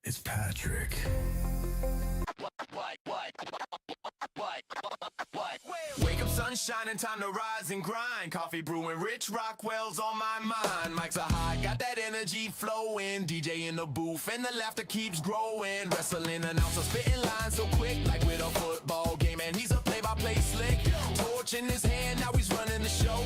It's Patrick. Wake up, sunshine, and time to rise and grind. Coffee brewing, Rich Rockwell's on my mind. Mics are high, got that energy flowing. DJ in the booth, and the laughter keeps growing. Wrestling announcer spitting lines so quick, like with a football game. And he's a play-by-play slick. Torch in his hand, now he's running the show.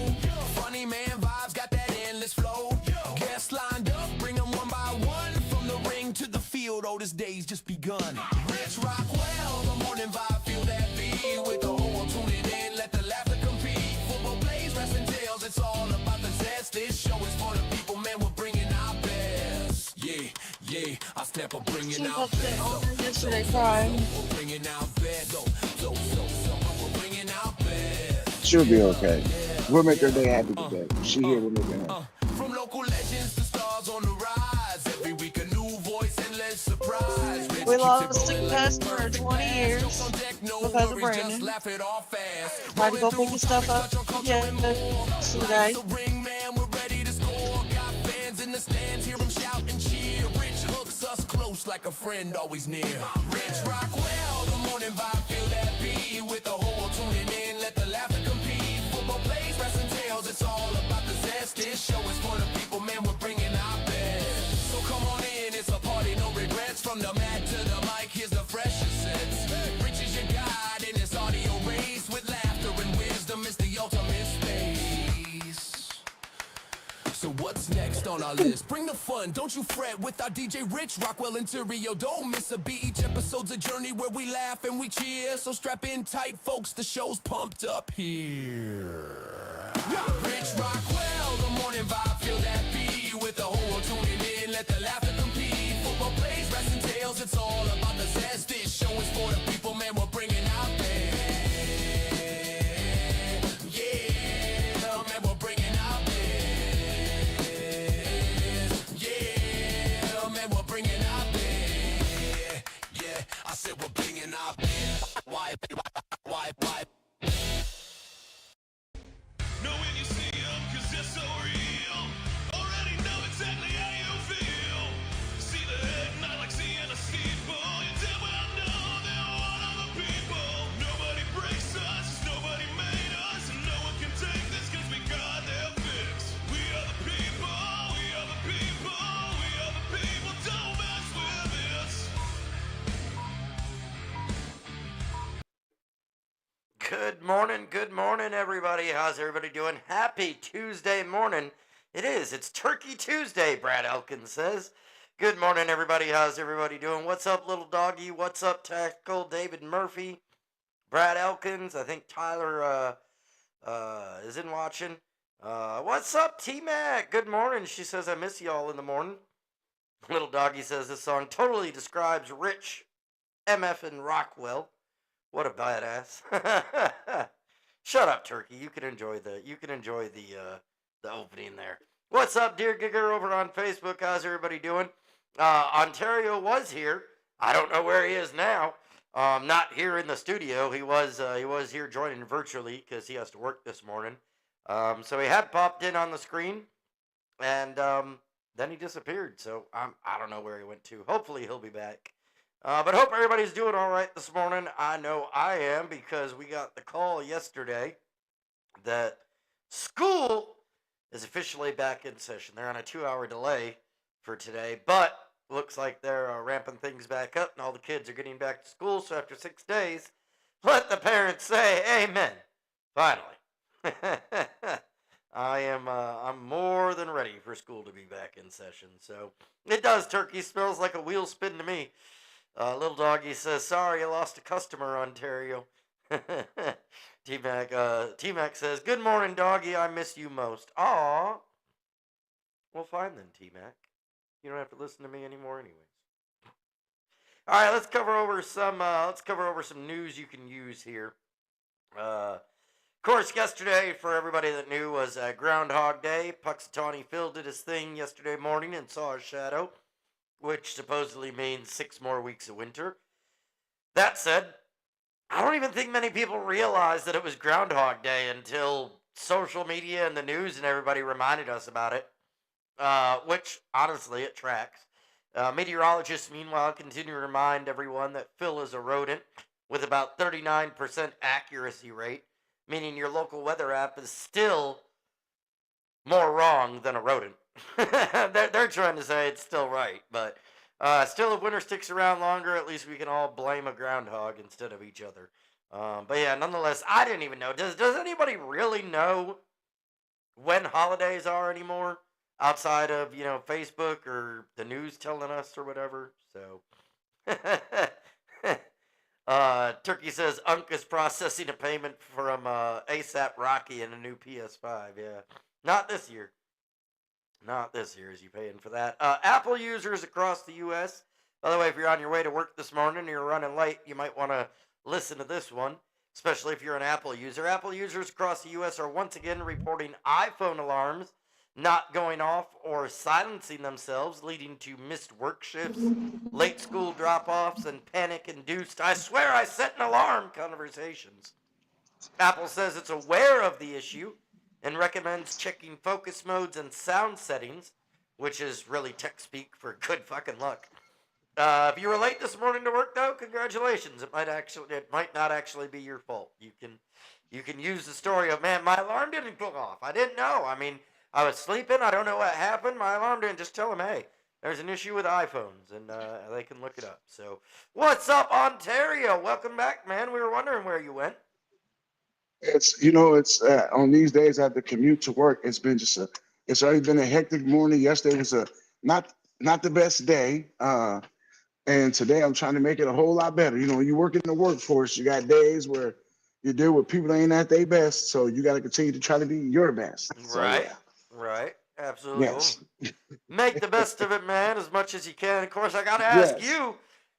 Funny man vibes, got that endless flow. Guests lined up, bring them one by one. From the ring to the field, oh, this day's just begun. Rich Rockwell, the morning vibe, feel that beat. With the whole tuning in, let the laughter compete. Football plays, wrestling tales, it's all about the zest. This show is for the people, man, we're bringing our best. Yeah, I step up, bringing out best. Yesterday crying. We're bringing out best. We're bringing out best. She'll be okay. We'll make her day happy today. She here, we'll make her happy. From local legends to stars on the rise. Every week a new voice, endless surprise. Rich We keeps lost it a rolling. customer 20 years Jokes on deck, no because of worries, Brandon. just laugh it off fast. Tried to go Rolling pick his through stuff up. touch on culture Yeah, and more. today. Life's a ring, man, we're ready to score. Got fans in the stands, hear them shout and cheer. Rich hooks us close like a friend always near. Rich Rockwell, the morning vibe, feel that beat. With the whole tuning in, let the laughter compete. Football plays, wrestling tales, it's all about the zest. This show is for the people, man, we're bringing our best. So come on in, it's a party, no regrets. From the mat to the mic, here's the freshest sets. Rich is your guide in this audio race. With laughter and wisdom, it's the ultimate space. So what's next on our list? Bring the fun, don't you fret. With our DJ Rich Rockwell Interior, don't miss a beat. Each episode's a journey where we laugh and we cheer. So strap in tight, folks, the show's pumped up here. Rich Rockwell, the morning vibe, feel that beat. With the whole tuning in, let the laughter compete. Football plays, wrestling tales, it's all about the zest. This show is for the people, man, we're bringing out there. Yeah, man, we're bringing out there. Yeah, man, we're bringing out there. Yeah, I said we're bringing out there. Why? Know when you see them, cause they're so real. Already know exactly how you feel. See the head, not like seeing a steeple. You damn well know they're one of the people. Nobody breaks us, nobody made us. And no one can take this cause we got their fix. We are the people, we are the people, we are the people. Don't mess with this. Good morning, everybody. How's everybody doing? Happy Tuesday morning. It's Turkey Tuesday, Brad Elkins says. Good morning, everybody. How's everybody doing? What's up, little doggy? What's up, Tackle? David Murphy, Brad Elkins. I think Tyler isn't watching. What's up, T-Mac? Good morning. She says, I miss y'all in the morning. Little doggy says this song totally describes Rich MF and Rockwell. What a badass. Shut up, Turkey. You can enjoy the opening there. What's up, dear Gigger over on Facebook? How's everybody doing? Ontario was here. I don't know where he is now. Not here in the studio. He was here joining virtually because he has to work this morning. So he had popped in on the screen, and then he disappeared. So I don't know where he went to. Hopefully he'll be back. But hope everybody's doing all right this morning. I know I am because we got the call yesterday that school is officially back in session. They're on a 2-hour delay for today, but looks like they're ramping things back up and all the kids are getting back to school. So after 6 days, let the parents say amen. Finally. I'm more than ready for school to be back in session. So it does. Turkey smells like a wheel spin to me. Little doggy says, sorry, I lost a customer, Ontario. T-Mac says, good morning, doggy. I miss you most. Aw. Well, fine then, T-Mac. You don't have to listen to me anymore anyways. All right, let's cover over some news you can use here. Of course, yesterday, for everybody that knew, was Groundhog Day. Puxatawny Phil did his thing yesterday morning and saw a shadow, which supposedly means 6 more weeks of winter. That said, I don't even think many people realized that it was Groundhog Day until social media and the news and everybody reminded us about it, which, honestly, it tracks. Meteorologists, meanwhile, continue to remind everyone that Phil is a rodent with about 39% accuracy rate, meaning your local weather app is still more wrong than a rodent. they're trying to say it's still right, but still, if winter sticks around longer, at least we can all blame a groundhog instead of each other. But yeah, nonetheless, I didn't even know. Does anybody really know when holidays are anymore outside of Facebook or the news telling us or whatever? So, Turkey says Unk is processing a payment from ASAP Rocky and a new PS5. Yeah, not this year. Not this year. Is you paying for that? Apple users across the U.S. By the way, if you're on your way to work this morning and you're running late, you might want to listen to this one, especially if you're an Apple user. Apple users across the U.S. are once again reporting iPhone alarms not going off or silencing themselves, leading to missed work shifts, late school drop-offs, and panic-induced, I swear I set an alarm conversations. Apple says it's aware of the issue and recommends checking focus modes and sound settings, which is really tech speak for good fucking luck. If you were late this morning to work, though, congratulations. It might not actually be your fault. You can use the story of, man, my alarm didn't go off. I didn't know. I mean, I was sleeping. I don't know what happened. My alarm didn't. Just tell them, hey, there's an issue with iPhones, and they can look it up. So, what's up, Ontario? Welcome back, man. We were wondering where you went. It's on these days I have to commute to work. It's already been a hectic morning. Yesterday was a not the best day. And today I'm trying to make it a whole lot better. When you work in the workforce, you got days where you deal with people that ain't at their best. So you got to continue to try to be your best. So Right, yeah, right, absolutely. yes, Make the best of it, man, as much as you can. Of course, I got to ask yes. you,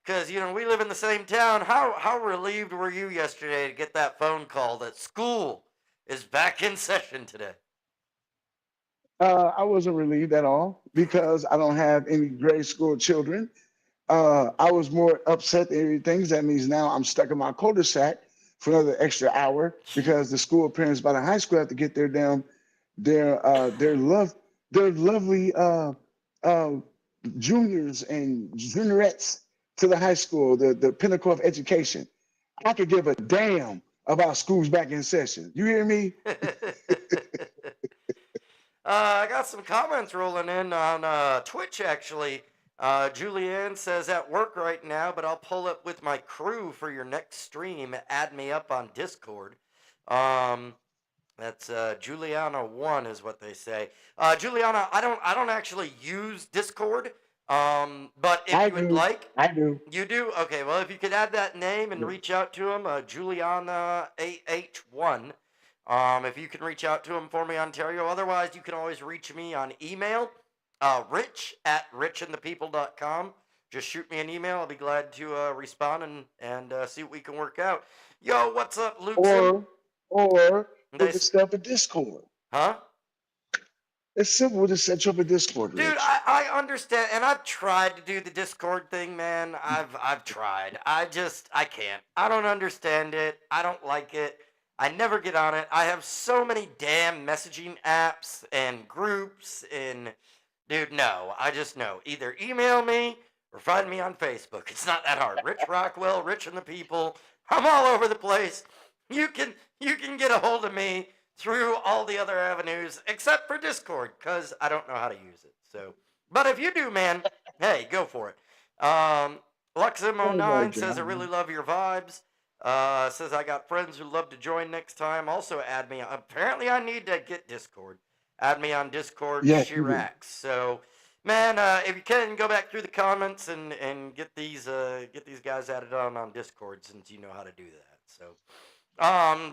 because, we live in the same town. How relieved were you yesterday to get that phone call that school is back in session today? I wasn't relieved at all because I don't have any grade school children. I was more upset than everything. That means now I'm stuck in my cul-de-sac for another extra hour because the school parents by the high school have to get their lovely uh, juniors and juniorettes to the high school, the pinnacle of education. I could give a damn about schools back in session. You hear me? I got some comments rolling in on Twitch, actually. Julianne says, at work right now, but I'll pull up with my crew for your next stream. Add me up on Discord. That's Juliana1 is what they say. Juliana, I don't actually use Discord. But if I you would do. like, I do. you do? Okay, well, if you could add that name and reach out to him, Juliana8H1. If you can reach out to him for me, Ontario. Otherwise, you can always reach me on email, rich@richandthepeople.com. Just shoot me an email. I'll be glad to respond and see what we can work out. Yo, what's up, Luke Sim? Or They, we could set up a Discord. huh? It's simple. We'll just set you up a Discord, Dude, Rich. I understand, and I've tried to do the Discord thing, man. I've tried. I can't. I don't understand it. I don't like it. I never get on it. I have so many damn messaging apps and groups, and dude, no. I just know. Either email me or find me on Facebook. It's not that hard. Rich Rockwell, Rich and the People. I'm all over the place. You can get a hold of me through all the other avenues except for Discord, because I don't know how to use it. So, but if you do, man, hey, go for it. All right, Luxim09 says, I really John. love your vibes. Says, I got friends who love to join next time. Also, add me. Apparently, I need to get Discord. Add me on Discord, Yes, you do. Shirax. So, man, if you can, go back through the comments and get these guys added on Discord, since you know how to do that. So,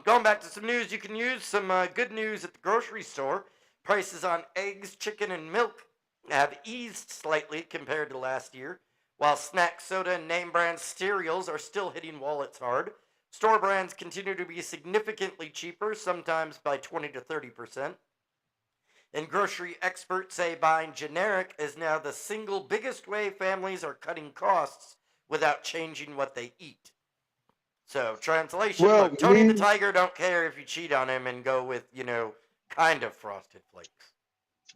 going back to some news, you can use some good news at the grocery store. Prices on eggs, chicken, and milk have eased slightly compared to last year, while snack soda and name brand cereals are still hitting wallets hard. Store brands continue to be significantly cheaper, sometimes by 20 to 30%. And grocery experts say buying generic is now the single biggest way families are cutting costs without changing what they eat. So, translation, Well, look, Tony the me, Tiger don't care if you cheat on him and go with, kind of Frosted Flakes.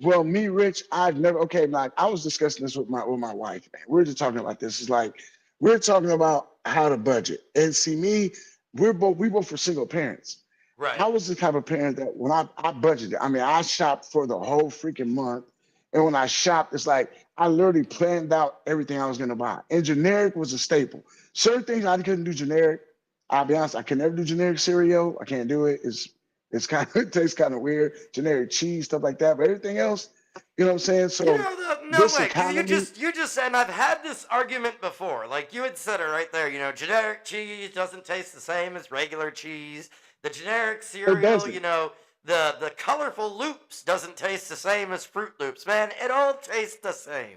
Rich, I've never. Okay, like I was discussing this with my wife. Man. We were just talking about this. It's like we're talking about how to budget. And see, me, we both were single parents. Right. I was the type of parent that when I budgeted, I mean, I shopped for the whole freaking month. And when I shopped, it's like I literally planned out everything I was gonna buy. And generic was a staple. Certain things I couldn't do generic. I'll be honest, I can never do generic cereal. I can't do it. It's kind of it tastes kind of weird. Generic cheese, stuff like that. But everything else, you know what I'm saying? So No this way, because economy, you just said, and I've had this argument before. Like you had said it right there. Generic cheese doesn't taste the same as regular cheese. The generic it cereal, doesn't. the colorful loops doesn't taste the same as Fruit Loops. Man, it all tastes the same.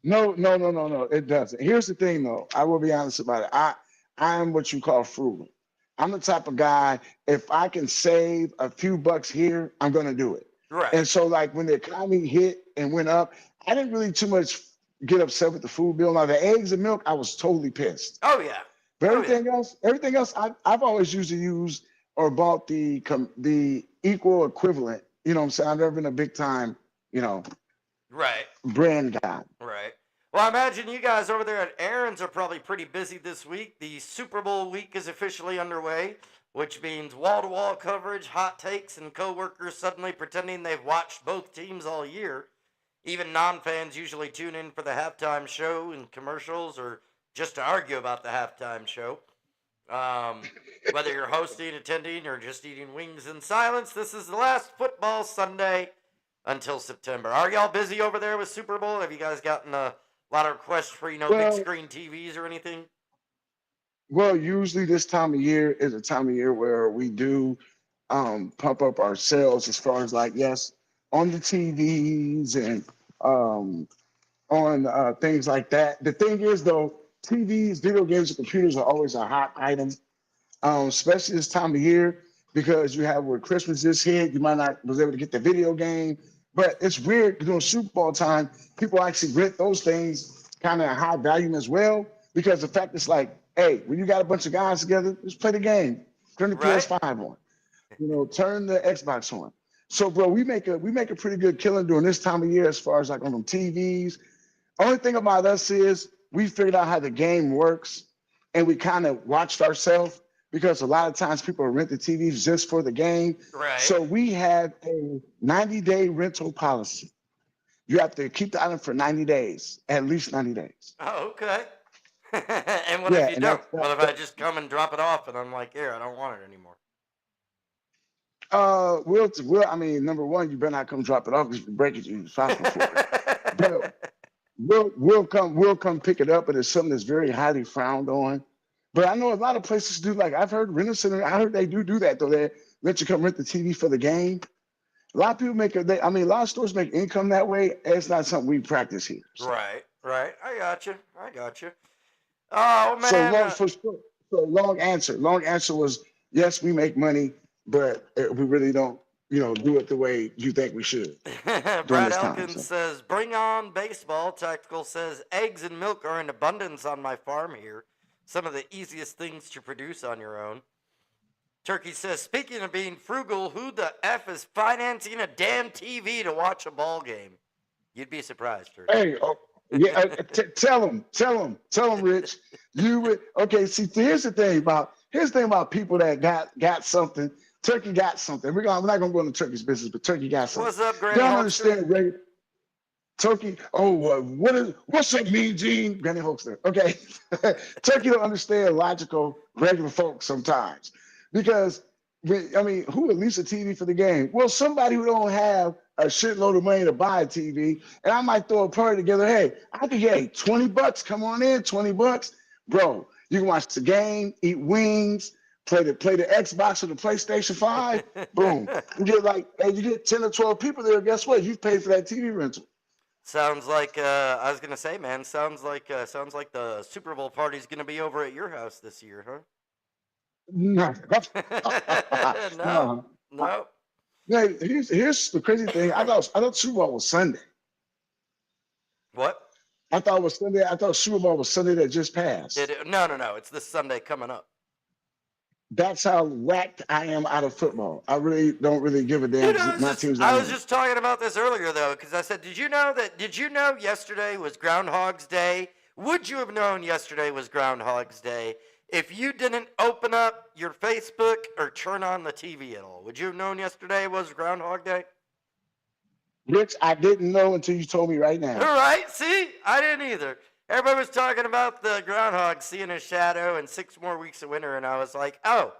No, no, no, no, no. It doesn't. Here's the thing, though. I will be honest about it. I am what you call frugal. I'm the type of guy. If I can save a few bucks here, I'm gonna do it. Right. And so, like when the economy hit and went up, I didn't really too much get upset with the food bill. Now the eggs and milk, I was totally pissed. Oh yeah. But Oh yeah. everything else, I've always usually used or bought the equal equivalent. You know what I'm saying? I've never been a big time, you know, Right. brand guy. Right. Well, I imagine you guys over there at Aaron's are probably pretty busy this week. The Super Bowl week is officially underway, which means wall-to-wall coverage, hot takes, and coworkers suddenly pretending they've watched both teams all year. Even non-fans usually tune in for the halftime show and commercials or just to argue about the halftime show. Whether you're hosting, attending, or just eating wings in silence, this is the last football Sunday until September. Are y'all busy over there with Super Bowl? Have you guys gotten a lot of requests for, big Well, screen TVs or anything? usually this time of year is a time of year where we do pump up our sales as far as like, yes, on the TVs and um, on things like that. The thing is, though, TVs, video games, and computers are always a hot item, especially this time of year because you have where Christmas just hit. You might not was able to get the video game, but it's weird during Super Bowl time. People actually rent those things kind of high value as well because the fact is like, hey, when you got a bunch of guys together, just play the game. Turn the Right? PS5 on. Turn the Xbox on. So, bro, we make a pretty good killing during this time of year as far as like on them TVs. Only thing about us is we figured out how the game works and we kind of watched ourselves because a lot of times people rent the TVs just for the game. Right. So we have a 90-day rental policy. You have to keep the item for 90 days, at least 90 days. Oh, okay. And what if Yeah, you and don't? that's What that. if I just come and drop it off and I'm like, here, I don't want it anymore? We'll. I mean, number one, you better not come drop it off because if you break it, you're responsible for it. But we'll come pick it up, but it's something that's very highly frowned on. But I know a lot of places do. Like I've heard rental center. I heard they do that though. They let you come rent the TV for the game. A lot of people make a. I mean, a lot of stores make income that way. It's not something we practice here. So, Right. Right. I got you. I got you. Oh so man. long for so long answer. Long answer was yes, we make money, but we really don't. Do it the way you think we should during Brad this time. Elkins So. says, "Bring on baseball." Tactical says, "Eggs and milk are in abundance on my farm here. Some of the easiest things to produce on your own." Turkey says, "Speaking of being frugal, who the F is financing a damn TV to watch a ball game?" You'd be surprised, Turkey. Hey, yeah, tell him, Rich. You would okay. See, here's the thing about people that got something. Turkey got something. We're not gonna go into Turkey's business, but Turkey got something. What's up, They Granny don't Hulkster? understand Turkey. Oh, what's up, Mean Gene? Granny Hulkster. Okay, Turkey don't understand logical regular folks sometimes because I mean, who would lease a TV for the game? Well, somebody who don't have a shitload of money to buy a TV, and I might throw a party together. Hey, I could get $20. Come on in, $20, bro. You can watch the game, eat wings, play the Xbox or the PlayStation 5. Boom. You get 10 or 12 people there. Guess what? You've paid for that TV rental. Sounds like I was gonna say, man. Sounds like the Super Bowl party's gonna be over at your house this year, huh? No. No, No. no. Yeah, here's the crazy thing. I thought Super Bowl was Sunday. What? I thought it was Sunday. I thought Super Bowl was Sunday that just passed. No, no, no. It's this Sunday coming up. That's how whacked I am out of football. I really don't really give a damn Dude, 'cause my team's not I was in. just talking about this earlier though, because I said, did you know yesterday was Groundhog's Day? Would you have known yesterday was Groundhog's Day if you didn't open up your Facebook or turn on the TV at all? Would you have known yesterday was Groundhog Day? Rich, I didn't know until you told me right now. All right, see? I didn't either. Everybody was talking about the groundhog seeing his shadow and 6 more weeks of winter, and I was like, oh,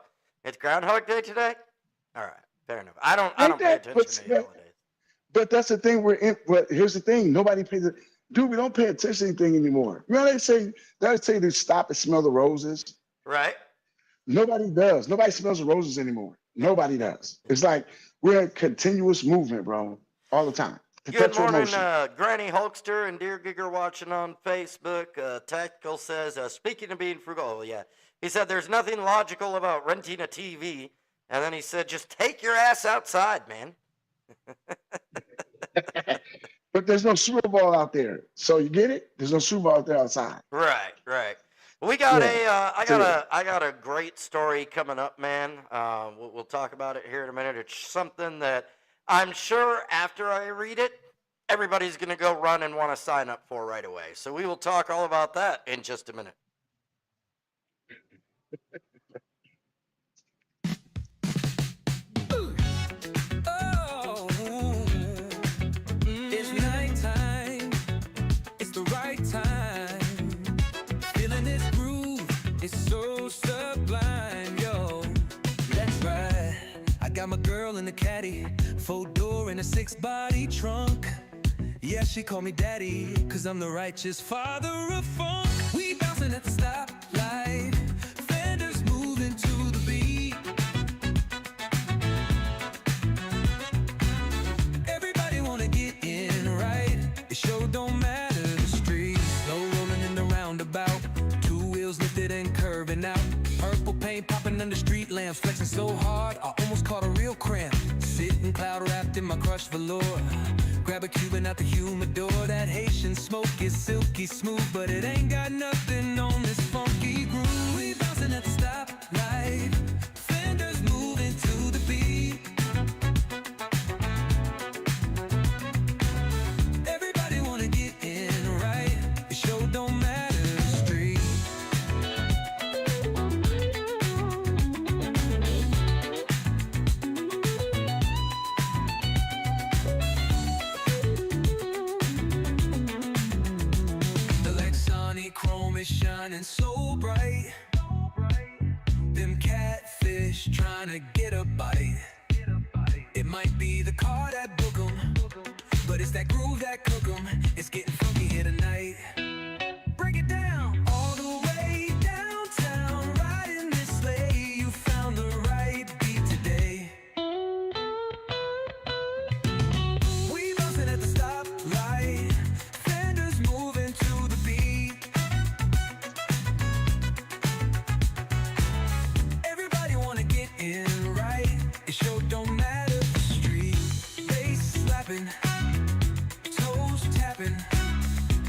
it's Groundhog Day today? All right, fair enough. I don't Ain't pay that, attention to holidays. but that's the thing we're in. But here's the thing: nobody pays it. Dude, we don't pay attention to anything anymore. You know they say to stop and smell the roses. Right? Nobody does. Nobody smells the roses anymore. Nobody does. It's like we're in continuous movement, bro, all the time. Good Perpetual morning, motion. Granny Hulkster and Dear Gigger watching on Facebook. Tactical says, speaking of being frugal, oh, yeah. He said, there's nothing logical about renting a TV. And then he said, just take your ass outside, man. But there's no Super Bowl out there. So you get it? There's no Super Bowl out there outside. Right, right. We got Yeah. I got a great story coming up, man. We'll talk about it here in a minute. It's something that I'm sure after I read it, everybody's going to go run and want to sign up for right away. So we will talk all about that in just a minute. Oh, it's nighttime. It's the right time. Feeling this groove. It's so sublime, yo. That's right. I got my girl in the caddy, 4-door in a 6-body trunk. Yeah, she call me daddy, cause I'm the righteous father of funk. We bouncing at the stoplight, fenders moving to the beat. Everybody wanna get in right, it sure don't matter the street. Slow rolling in the roundabout, 2 wheels lifted and curving out. Purple paint popping under street lamps, flexing so hard I almost caught a real cramp. Sitting cloud wrapped in my crushed velour, grab a Cuban out the humidor. That Haitian smoke is silky smooth, but it ain't got nothing on this funky groove. We bouncing at the stoplight, fenders moving to the beat. Everybody wanna get in right, it sure don't matter the street. The Lexani chrome is shining so bright. Them catfish trying to get a bite. It might be the car that book 'em, but it's that groove that cook 'em. It's getting funky here tonight. Break it down all the way downtown, riding this sleigh. You found the right beat today. We bouncing at the stoplight, fenders moving to the beat. Everybody wanna get in right, it sure don't matter the street. Bass slapping, toes tapping,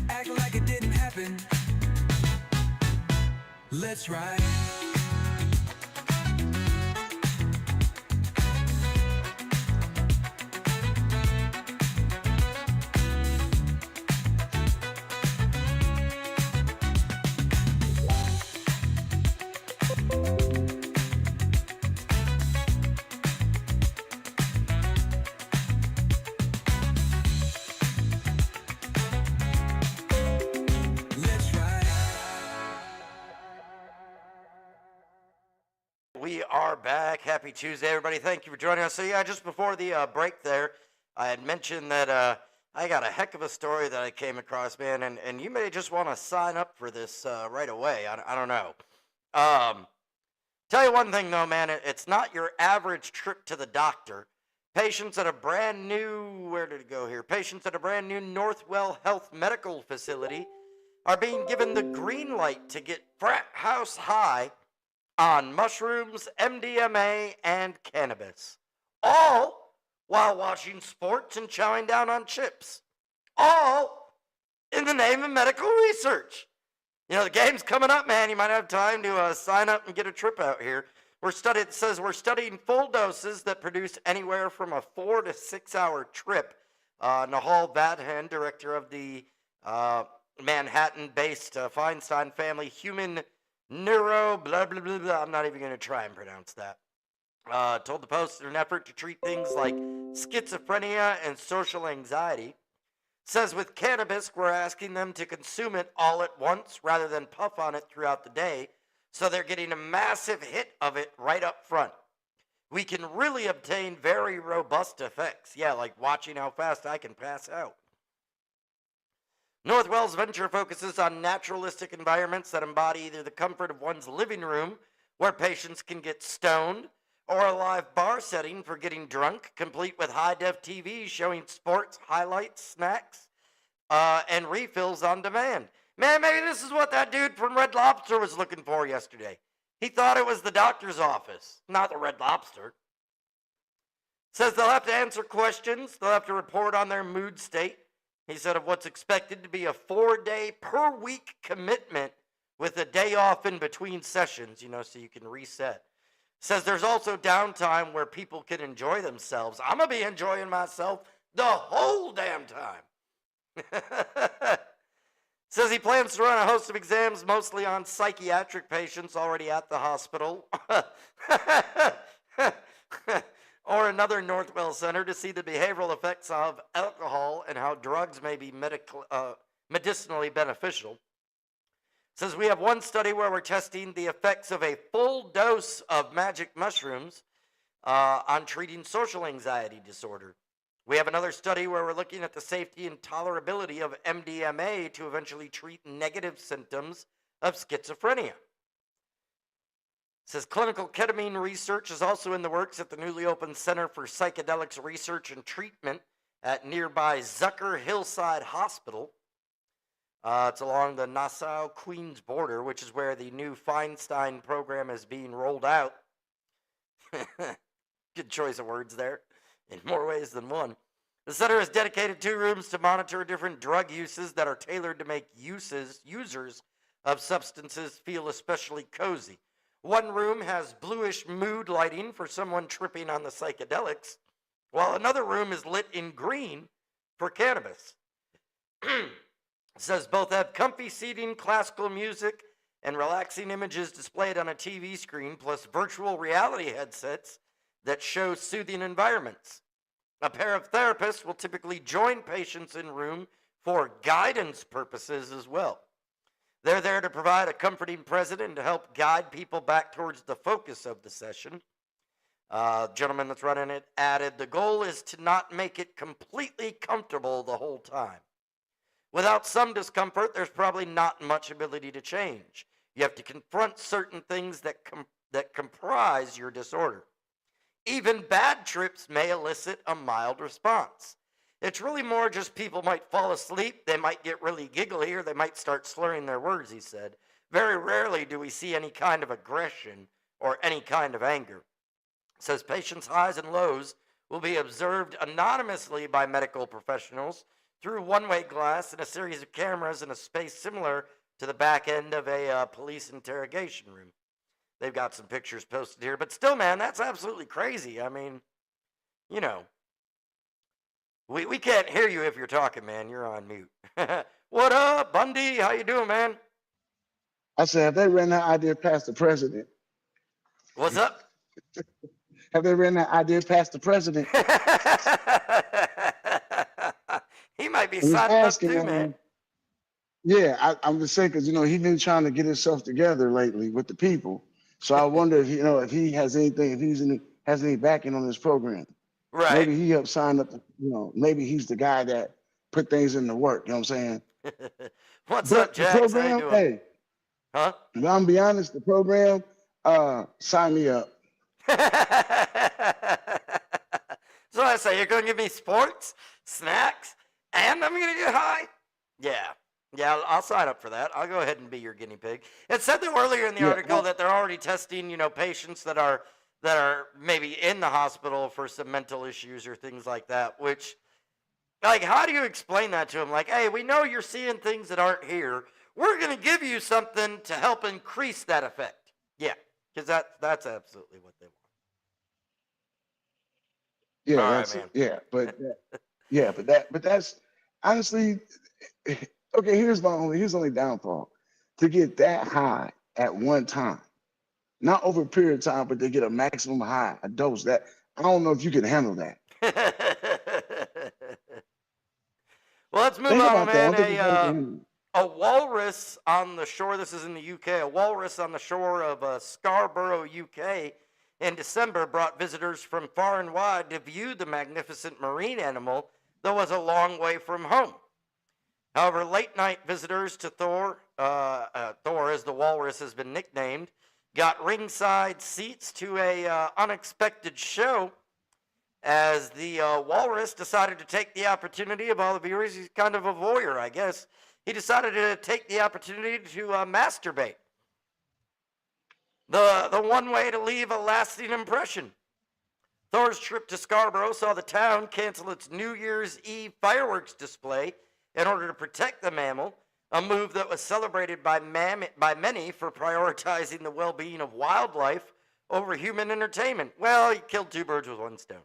act like it didn't happen. Let's ride. Let's ride. We are back. Happy Tuesday, everybody. Thank you for joining us. So, yeah, just before the break there, I had mentioned that I got a heck of a story that I came across, man, and you may just want to sign up for this right away. I don't know. Tell you one thing, though, man, it's not your average trip to the doctor. Patients at a brand new, where did it go here? Patients at a brand new Northwell Health Medical Facility are being given the green light to get frat house high on mushrooms, MDMA, and cannabis. All while watching sports and chowing down on chips. All in the name of medical research. You know, the game's coming up, man. You might have time to sign up and get a trip out here. It says we're studying full doses that produce anywhere from a 4 to 6 hour trip. Nahal Vadhan, director of the Manhattan-based Feinstein Family Human Neuro, blah, blah, blah, blah. I'm not even going to try and pronounce that. Told the Post in an effort to treat things like schizophrenia and social anxiety. Says with cannabis, we're asking them to consume it all at once rather than puff on it throughout the day, so they're getting a massive hit of it right up front. We can really obtain very robust effects. Yeah, like watching how fast I can pass out. Northwell's venture focuses on naturalistic environments that embody either the comfort of one's living room, where patients can get stoned, or a live bar setting for getting drunk, complete with high-def TV showing sports, highlights, snacks, and refills on demand. Man, maybe this is what that dude from Red Lobster was looking for yesterday. He thought it was the doctor's office, not the Red Lobster. Says they'll have to answer questions. They'll have to report on their mood state. He said of what's expected to be a 4-day per week commitment with a day off in between sessions, so you can reset. Says there's also downtime where people can enjoy themselves. I'm going to be enjoying myself the whole damn time. Says he plans to run a host of exams mostly on psychiatric patients already at the hospital. Or another Northwell center to see the behavioral effects of alcohol and how drugs may be medicinally beneficial. Says we have one study where we're testing the effects of a full dose of magic mushrooms on treating social anxiety disorder. We have another study where we're looking at the safety and tolerability of MDMA to eventually treat negative symptoms of schizophrenia. Says clinical ketamine research is also in the works at the newly opened Center for Psychedelics Research and Treatment at nearby Zucker Hillside Hospital. It's along the Nassau-Queens border, which is where the new Feinstein program is being rolled out. Good choice of words there, in more ways than one. The center has dedicated 2 rooms to monitor different drug uses that are tailored to make users of substances feel especially cozy. One room has bluish mood lighting for someone tripping on the psychedelics, while another room is lit in green for cannabis. Says both have comfy seating, classical music, and relaxing images displayed on a TV screen, plus virtual reality headsets that show soothing environments. A pair of therapists will typically join patients in room for guidance purposes as well. They're there to provide a comforting presence and to help guide people back towards the focus of the session. Gentleman that's running it added, the goal is to not make it completely comfortable the whole time. Without some discomfort, there's probably not much ability to change. You have to confront certain things that comprise your disorder. Even bad trips may elicit a mild response. It's really more just people might fall asleep, they might get really giggly, or they might start slurring their words, he said. Very rarely do we see any kind of aggression or any kind of anger. It says patients' highs and lows will be observed anonymously by medical professionals through one-way glass and a series of cameras in a space similar to the back end of a police interrogation room. They've got some pictures posted here, but still, man, that's absolutely crazy. I mean, we can't hear you if you're talking, man. You're on mute. What up, Bundy? How you doing, man? I said, have they ran that idea past the president? What's up? Have they ran that idea past the president? He might be I'm just signing up asking too, him, man. Yeah, I'm just saying because he's been trying to get himself together lately with the people. So I wonder if if he has anything, if has any backing on this program. Right. Maybe he helped sign up. Maybe he's the guy that put things into work. You know what I'm saying? What's up, The Jax? How you program, doing? hey, Huh? I'm gonna be honest. The program, sign me up. So I say, you're going to give me sports, snacks, and I'm going to get high? Yeah. Yeah, I'll sign up for that. I'll go ahead and be your guinea pig. It said though earlier in the Yeah, article that they're already testing, patients that are maybe in the hospital for some mental issues or things like that. Which, like, how do you explain that to them? Like, hey, we know you're seeing things that aren't here. We're gonna give you something to help increase that effect. Yeah, because that's absolutely what they want. yeah, All right, that's man. it. But that's honestly okay. Here's the only downfall: to get that high at one time, not over a period of time, but to get a maximum high, a dose. That I don't know if you can handle that. Well, let's move Think on, about that. I man. don't think your body can handle it. A walrus on the shore, this is in the UK, a walrus on the shore of Scarborough, UK, in December brought visitors from far and wide to view the magnificent marine animal that was a long way from home. However, late night visitors to Thor, as the walrus has been nicknamed, got ringside seats to a unexpected show as the walrus decided to take the opportunity of all the viewers. He's kind of a voyeur, I guess. He decided to take the opportunity to masturbate. The one way to leave a lasting impression. Thor's trip to Scarborough saw the town cancel its New Year's Eve fireworks display in order to protect the mammal, a move that was celebrated by many for prioritizing the well-being of wildlife over human entertainment. Well, he killed two birds with one stone.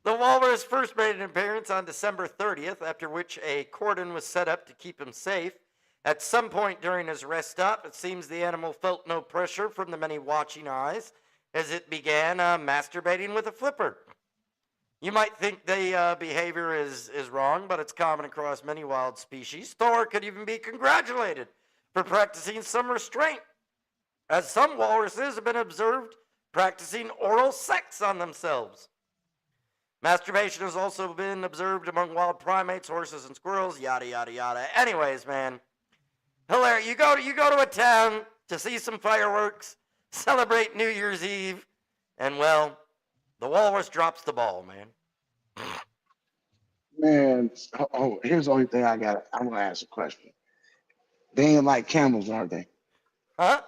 The walrus first made an appearance on December 30th, after which a cordon was set up to keep him safe. At some point during his rest stop, it seems the animal felt no pressure from the many watching eyes as it began masturbating with a flipper. You might think the behavior is wrong, but it's common across many wild species. Thor could even be congratulated for practicing some restraint, as some walruses have been observed practicing oral sex on themselves. Masturbation has also been observed among wild primates, horses, and squirrels, yada, yada, yada. Anyways, man, hilarious. You go to a town to see some fireworks, celebrate New Year's Eve, and, well, the walrus drops the ball, man. Man, here's the only thing I'm gonna ask a question. They ain't like camels, aren't they? Huh?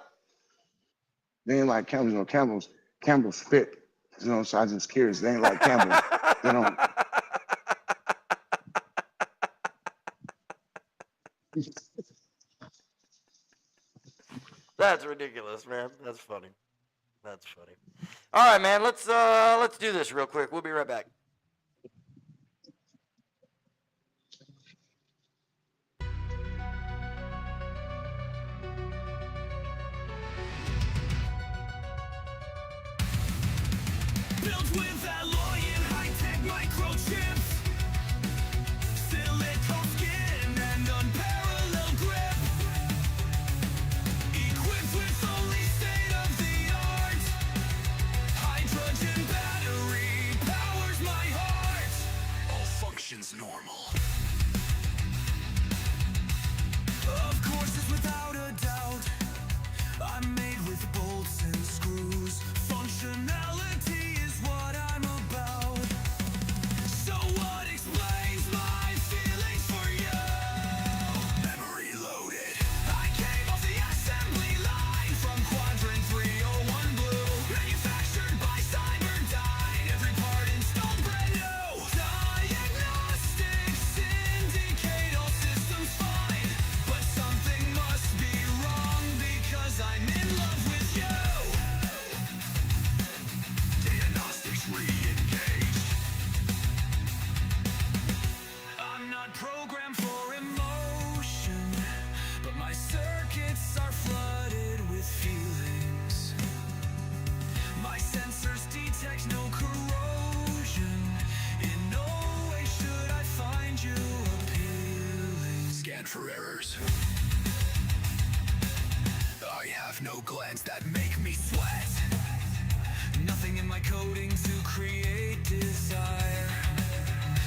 They ain't like camels. Camels fit. So I just curious. They ain't like camels. They don't. That's ridiculous, man. That's funny. That's funny. All right, man. Let's do this real quick. We'll be right back. Built with alloy and high-tech microchips, silicone skin and unparalleled grip, equipped with only state-of-the-art hydrogen battery powers my heart. All functions normal. Of course, it's without a doubt, I'm made with bolts and screws. Functionality is what I'm about. So what explains my feelings for you? Memory loaded. I came off the assembly line from Quadrant 301 Blue, manufactured by Cyberdyne. Every part installed brand new. Diagnostics indicate all systems fine, but something must be wrong because I'm in love with you. Diagnostics re-engaged. I'm not programmed for emotion, but my circuits are flooded with feelings. My sensors detect no corrosion. In no way should I find you appealing. Scan for errors. I have no glands that make me sweat. Nothing in my coding to create desire.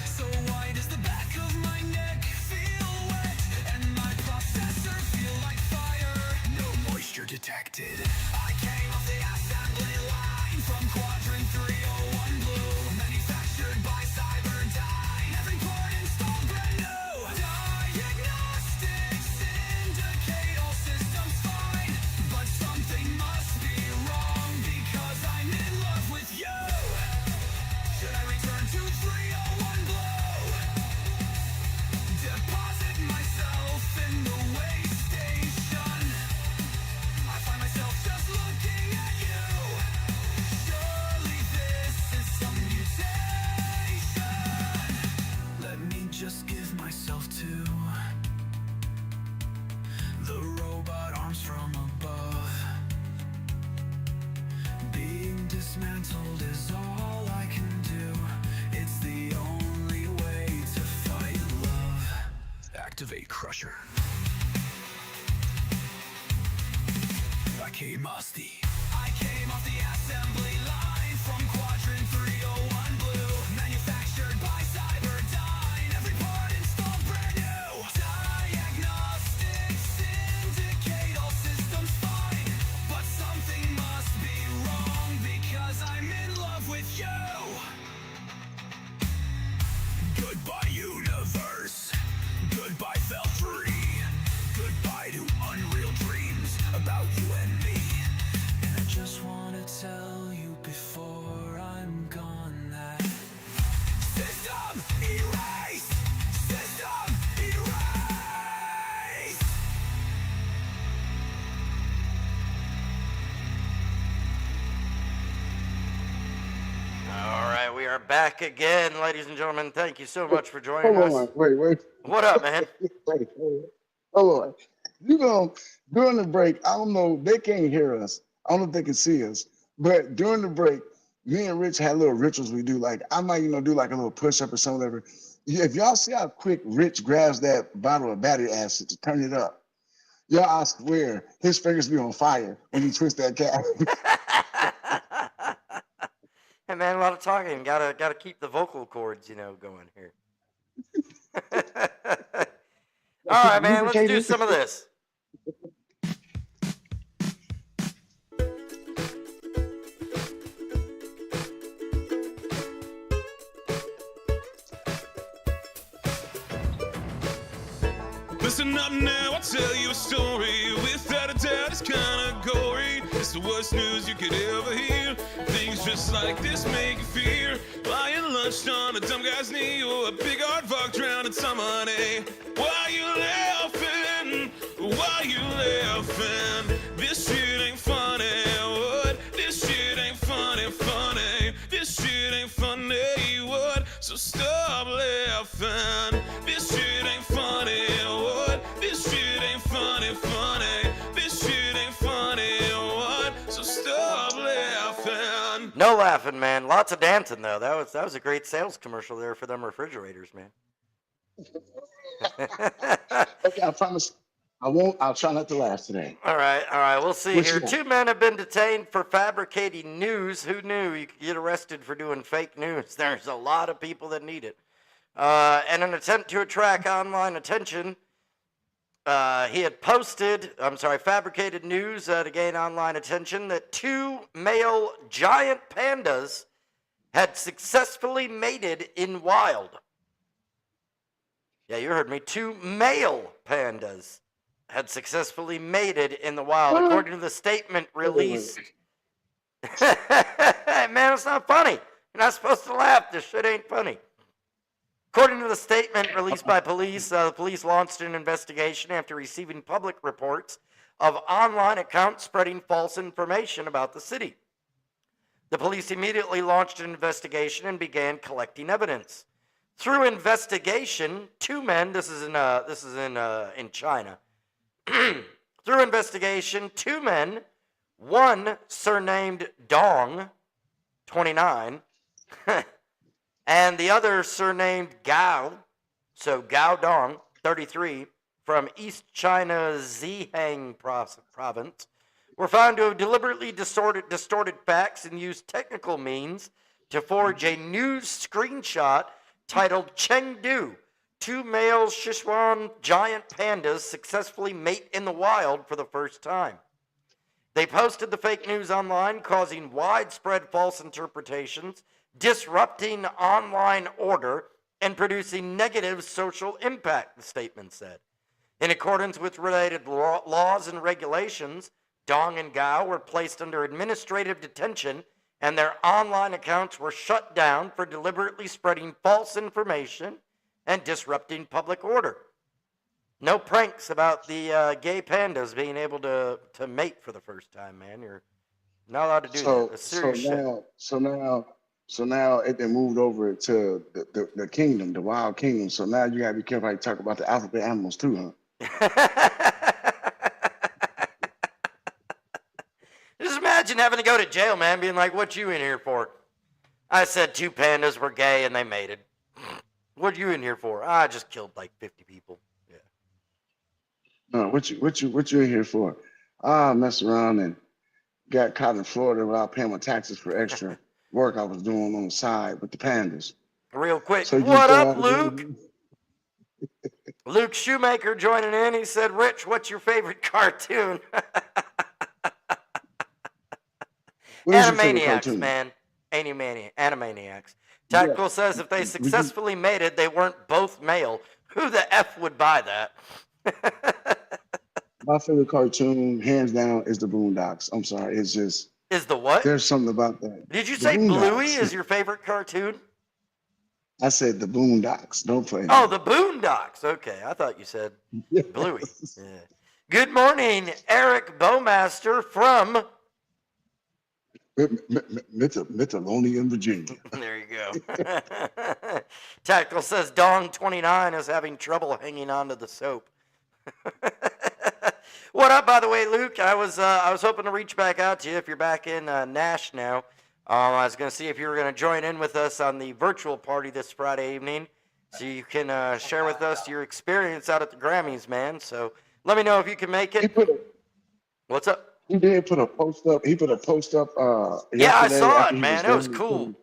So why does the back of my neck feel wet and my processor feel like fire? No moisture detected. I came off the assembly line from Quadrant 301 Blue, manufactured by Cyberdyne. Every part installed brand new. Activate Crusher. I came off the assembly line from Quadrant 301 Blue. Manufactured by Cyberdyne. Every part installed brand new. Diagnostics indicate all systems fine. But something must be wrong because I'm in love with you. Goodbye, universe. Goodbye, Feltry. Goodbye to unreal dreams about you and me. And I just wanna tell you before I'm gone that system erase! System erase! All right, we are back again, ladies and gentlemen. Thank you so much for joining Hold us. on, wait. What up, man? Wait. Hold on. You know, during the break, I don't know, they can't hear us. I don't know if they can see us. But during the break, me and Rich had little rituals we do. Like, I might, do like a little push-up or something, whatever. If y'all see how quick Rich grabs that bottle of battery acid to turn it up, y'all, I swear, his fingers be on fire when he twists that cap. Hey, man, a lot of talking. Gotta keep the vocal cords, going here. All right, man, let's do some of this. Listen up now, I'll tell you a story. Without a doubt, it's kinda gory. It's the worst news you could ever hear. Things just like this make you fear. Buying lunch on a dumb guy's knee, or a big aardvark drowning some money. Why you laughing? Why you laughing? This shit ain't funny. What? This shit ain't funny. This shit ain't funny. What? So stop laughing. This shit ain't funny. What? This shit ain't funny. This shit ain't funny. What? So stop laughing. No laughing, man. Lots of dancing, though. That was a great sales commercial there for them refrigerators, man. Okay, I promise I won't. I'll try not to laugh today. All right. We'll see What here. you got? 2 men have been detained for fabricating news. Who knew you could get arrested for doing fake news? There's a lot of people that need it. In an attempt to attract online attention, he had fabricated news to gain online attention that 2 male giant pandas had successfully mated in wild. Yeah, you heard me. 2 male pandas had successfully mated in the wild, according to the statement released. Man, it's not funny. You're not supposed to laugh. This shit ain't funny. According to the statement released by police, the police launched an investigation after receiving public reports of online accounts spreading false information about the city. The police immediately launched an investigation and began collecting evidence. Through investigation, 2 men. This is in China. Through investigation, 2 men, one surnamed Dong, 29, and the other surnamed Gao, so Gao Dong, 33, from East China's Zhejiang province, were found to have deliberately distorted facts and used technical means to forge a news screenshot titled Chengdu. 2 male Sichuan giant pandas successfully mate in the wild for the first time. They posted the fake news online, causing widespread false interpretations, disrupting online order, and producing negative social impact, the statement said. In accordance with related laws and regulations, Dong and Gao were placed under administrative detention, and their online accounts were shut down for deliberately spreading false information and disrupting public order. No pranks about the gay pandas being able to mate for the first time, man. You're not allowed to do that. That's serious shit. So now it then moved over to the kingdom, the wild kingdom. So now you gotta be careful how you talk about the alphabet animals too, huh? Just imagine having to go to jail, man, being like, "What you in here for?" I said 2 pandas were gay and they mated. What you in here for? I just killed like 50 people. Yeah. What you in here for? Ah, mess around and got caught in Florida without paying my taxes for extra work I was doing on the side with the pandas. Real quick, So you just what throw up, all the Luke? Luke Shoemaker joining in. He said, Rich, what's your favorite cartoon? What is your favorite Animaniacs, cartoon? man. Animaniacs. Yeah. Tactical says if they Would you, successfully mated, they weren't both male. Who the F would buy that? my favorite cartoon, hands down, is the Boondocks. I'm sorry. It's just Is the what? there's something about that. Did you The say Bluey is Boondocks. your favorite cartoon? I said the Boondocks. Don't play Oh, now. the Boondocks. Okay, I thought you said Bluey. Yes. Yeah. Good morning, Eric Bowmaster from. Mythalonian, Virginia. There you go. Tactical says Dong 29 is having trouble hanging on to the soap. What up, by the way, Luke? I was hoping to reach back out to you if you're back in Nash now. I was going to see if you were going to join in with us on the virtual party this Friday evening, so you can share with us your experience out at the Grammys, man. So let me know if you can make it. What's up? He did put a post up. He put a post up Yeah, I yesterday saw after it, he man. was It there. was cool.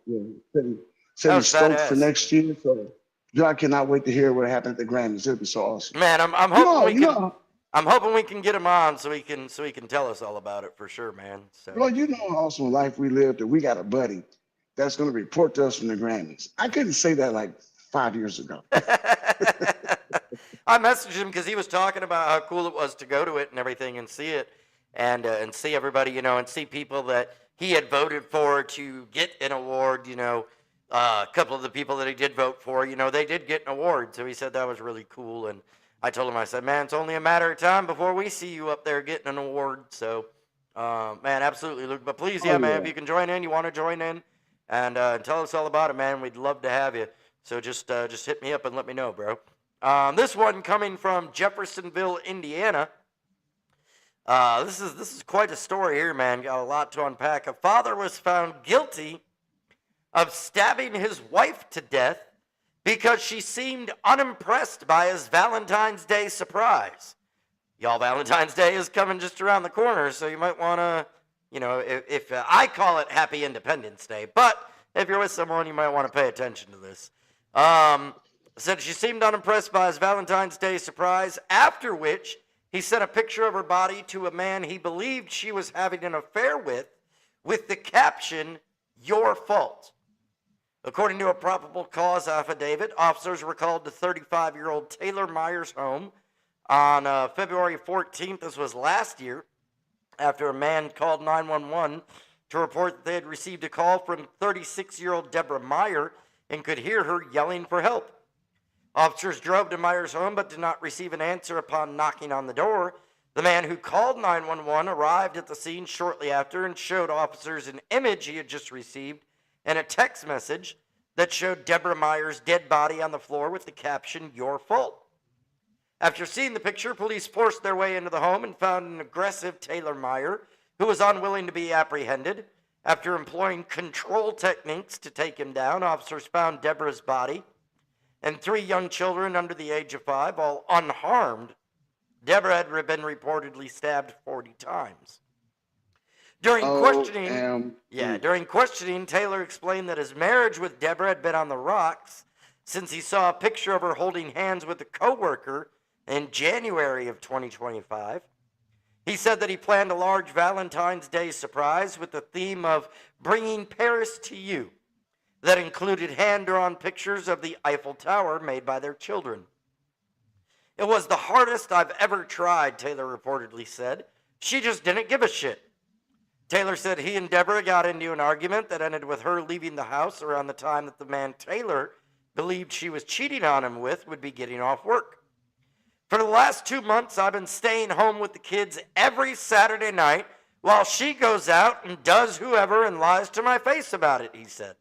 Said That he's was stoked for badass. next year. So, I cannot wait to hear what happened at the Grammys. It'll be so awesome. Man, I'm You hoping know, we you can. know, I'm hoping we can get him on so he can tell us all about it for sure, man. So well, you know how awesome life we live that we got a buddy that's going to report to us from the Grammys. I couldn't say that like 5 years ago. I messaged him because he was talking about how cool it was to go to it and everything and see it and see everybody, you know, and see people that he had voted for to get an award, you know. A couple of the people that he did vote for, you know, they did get an award. So he said that was really cool. And I told him, I said, man, it's only a matter of time before we see you up there getting an award. So, man, absolutely, Luke. But please, yeah, Oh, man, yeah. if you can join in, you want to join in and tell us all about it, man. We'd love to have you. So just hit me up and let me know, bro. This one coming from Jeffersonville, Indiana. This is quite a story here, man. Got a lot to unpack. A father was found guilty of stabbing his wife to death because she seemed unimpressed by his Valentine's Day surprise. Y'all, Valentine's Day is coming just around the corner, so you might want to, you know, if I call it Happy Independence Day, but if you're with someone, you might want to pay attention to this. Said she seemed unimpressed by his Valentine's Day surprise, after which he sent a picture of her body to a man he believed she was having an affair with the caption, "Your fault." According to a probable cause affidavit, officers were called to 35-year-old Taylor Myers' home on February 14th, this was last year, after a man called 911 to report that they had received a call from 36-year-old Deborah Meyer and could hear her yelling for help. Officers drove to Myers' home but did not receive an answer upon knocking on the door. The man who called 911 arrived at the scene shortly after and showed officers an image he had just received and a text message that showed Deborah Meyer's dead body on the floor with the caption, "Your fault." After seeing the picture, police forced their way into the home and found an aggressive Taylor Meyer who was unwilling to be apprehended. After employing control techniques to take him down, officers found Deborah's body and 3 young children under the age of 5, all unharmed. Deborah had been reportedly stabbed 40 times. During questioning, Taylor explained that his marriage with Deborah had been on the rocks since he saw a picture of her holding hands with a coworker in January of 2025. He said that he planned a large Valentine's Day surprise with the theme of bringing Paris to you that included hand-drawn pictures of the Eiffel Tower made by their children. It was the hardest I've ever tried, Taylor reportedly said. She just didn't give a shit. Taylor said he and Deborah got into an argument that ended with her leaving the house around the time that the man Taylor believed she was cheating on him with would be getting off work. For the last 2 months, I've been staying home with the kids every Saturday night while she goes out and does whoever and lies to my face about it, he said.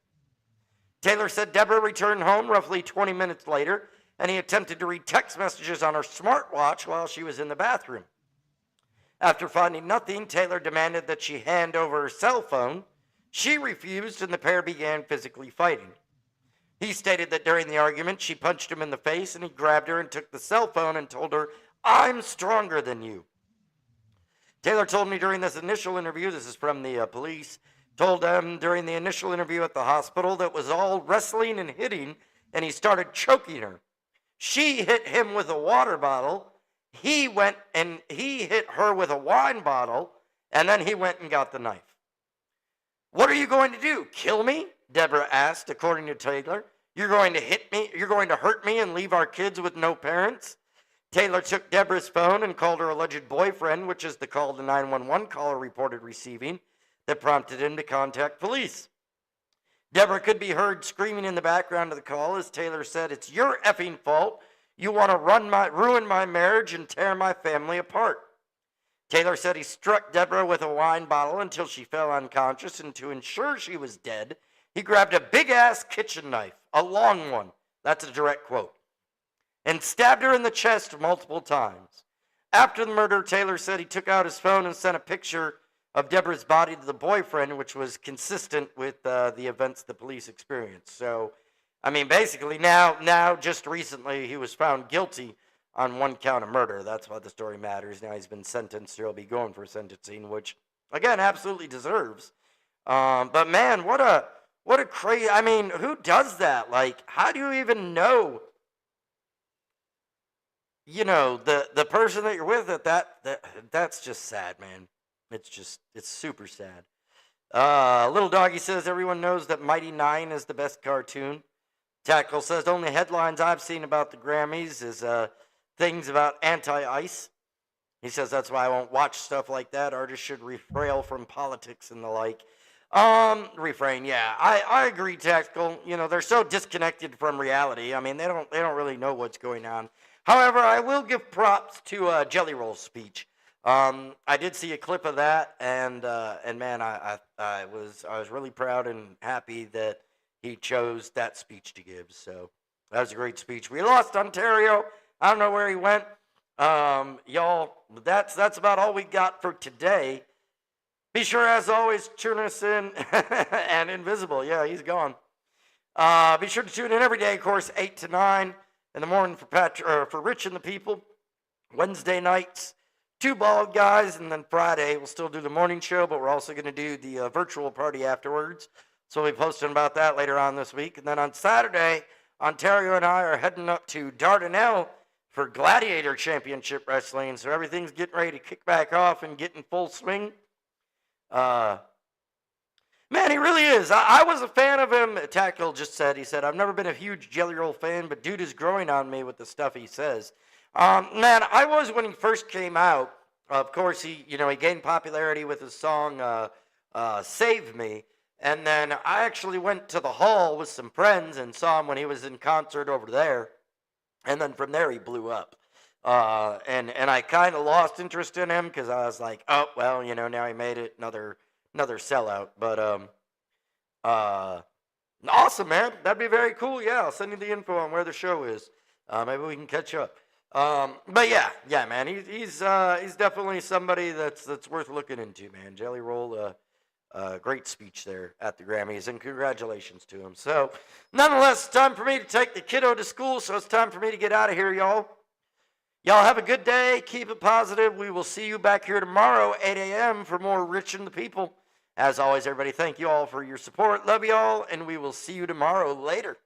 Taylor said Deborah returned home roughly 20 minutes later, and he attempted to read text messages on her smartwatch while she was in the bathroom. After finding nothing, Taylor demanded that she hand over her cell phone. She refused, and the pair began physically fighting. He stated that during the argument, she punched him in the face, and he grabbed her and took the cell phone and told her, I'm stronger than you. Taylor told me during this initial interview, this is from the police, told them during the initial interview at the hospital that was all wrestling and hitting, and he started choking her. She hit him with a water bottle. He went and he hit her with a wine bottle, and then he went and got the knife. What are you going to do? Kill me? Deborah asked, according to Taylor. You're going to hit me? You're going to hurt me and leave our kids with no parents? Taylor took Deborah's phone and called her alleged boyfriend, which is the call the 911 caller reported receiving that prompted him to contact police. Deborah could be heard screaming in the background of the call as Taylor said, "It's your effing fault. You want to ruin my marriage and tear my family apart." Taylor said he struck Deborah with a wine bottle until she fell unconscious, and to ensure she was dead, he grabbed a big-ass kitchen knife, a long one, that's a direct quote, and stabbed her in the chest multiple times. After the murder, Taylor said he took out his phone and sent a picture of Deborah's body to the boyfriend, which was consistent with the events the police experienced. So, I mean, basically now, just recently, he was found guilty on one count of murder. That's why the story matters. Now he's been sentenced, or he'll be going for sentencing, which, again, absolutely deserves. But man, what a crazy, I mean, who does that? Like, how do you even know, you know, the person that you're with that's just sad, man. It's super sad. Little Doggy says everyone knows that Mighty Nine is the best cartoon. Tackle says only headlines I've seen about the Grammys is things about anti-ice. He says that's why I won't watch stuff like that. Artists should refrain from politics and the like. Refrain, yeah. I agree, Tactical. You know, they're so disconnected from reality. I mean, they don't really know what's going on. However, I will give props to Jelly Roll's speech. I did see a clip of that, and man, I was really proud and happy that he chose that speech to give. So that was a great speech. We lost Ontario. I don't know where he went. Y'all, that's about all we got for today. Be sure, as always, tune us in. And Invisible, yeah, he's gone. Be sure to tune in every day, of course, 8 to 9 in the morning for Rich and the People. Wednesday nights, 2 bald guys, and then Friday we'll still do the morning show, but we're also going to do the virtual party afterwards. So we'll be posting about that later on this week. And then on Saturday, Ontario and I are heading up to Dardanelle for Gladiator Championship Wrestling. So everything's getting ready to kick back off and get in full swing. Man, he really is. I was a fan of him. Tackle just said, he said, I've never been a huge Jelly Roll fan, but dude is growing on me with the stuff he says. Man, I was when he first came out. Of course, he gained popularity with his song Save Me. And then I actually went to the hall with some friends and saw him when he was in concert over there. And then from there, he blew up. And I kind of lost interest in him because I was like, oh, well, now he made it, another sellout. But awesome, man. That'd be very cool. Yeah, I'll send you the info on where the show is. Maybe we can catch up. But yeah, man. He's definitely somebody that's worth looking into, man. Jelly Roll, great speech there at the Grammys, and congratulations to him. So, nonetheless, it's time for me to take the kiddo to school, so it's time for me to get out of here, y'all. Y'all have a good day. Keep it positive. We will see you back here tomorrow, 8 a.m. for more Rich and the People. As always, everybody, thank you all for your support. Love you all, and we will see you tomorrow. Later.